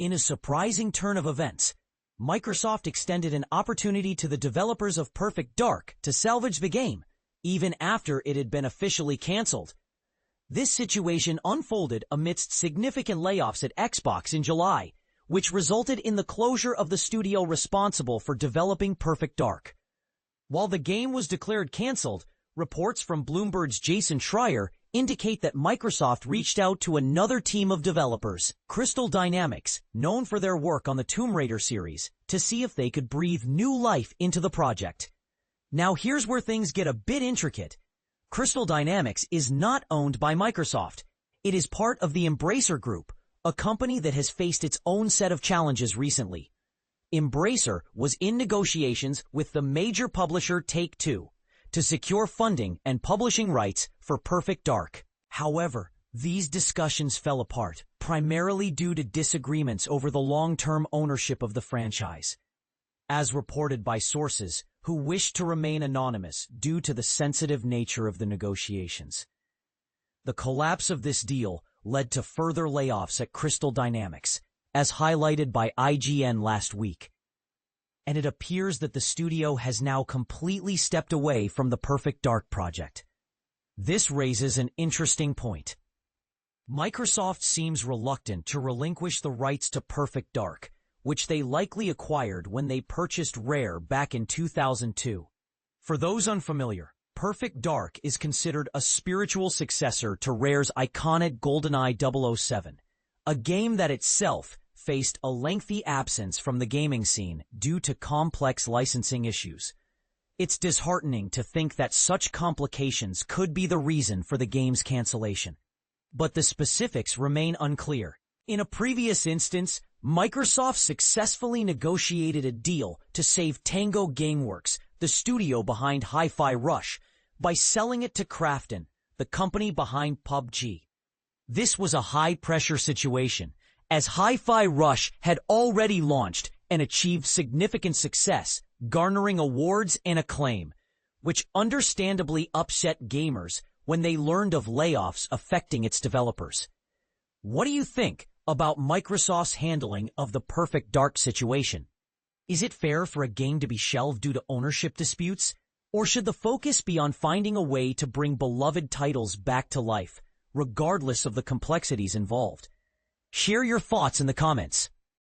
In a surprising turn of events, Microsoft extended an opportunity to the developers of Perfect Dark to salvage the game, even after it had been officially canceled. This situation unfolded amidst significant layoffs at Xbox in July, which resulted in the closure of the studio responsible for developing Perfect Dark. While the game was declared canceled, reports from Bloomberg's Jason Schreier indicate that Microsoft reached out to another team of developers, Crystal Dynamics, known for their work on the Tomb Raider series, to see if they could breathe new life into the project. Now here's where things get a bit intricate. Crystal Dynamics is not owned by Microsoft. It is part of the Embracer Group, a company that has faced its own set of challenges recently. Embracer was in negotiations with the major publisher Take-Two to secure funding and publishing rights for Perfect Dark. However, these discussions fell apart, primarily due to disagreements over the long-term ownership of the franchise. As reported by sources who wished to remain anonymous due to the sensitive nature of the negotiations. The collapse of this deal led to further layoffs at Crystal Dynamics, as highlighted by IGN last week. And it appears that the studio has now completely stepped away from the Perfect Dark project. This raises an interesting point. Microsoft seems reluctant to relinquish the rights to Perfect Dark, which they likely acquired when they purchased Rare back in 2002. For those unfamiliar, Perfect Dark is considered a spiritual successor to Rare's iconic GoldenEye 007, a game that itself faced a lengthy absence from the gaming scene due to complex licensing issues. It's disheartening to think that such complications could be the reason for the game's cancellation. But the specifics remain unclear. In a previous instance, Microsoft successfully negotiated a deal to save Tango Gameworks, the studio behind Hi-Fi Rush, by selling it to Krafton, the company behind PUBG. This was a high-pressure situation, as Hi-Fi Rush had already launched and achieved significant success, garnering awards and acclaim, which understandably upset gamers when they learned of layoffs affecting its developers. What do you think about Microsoft's handling of the Perfect Dark situation? Is it fair for a game to be shelved due to ownership disputes? Or should the focus be on finding a way to bring beloved titles back to life, regardless of the complexities involved? Share your thoughts in the comments.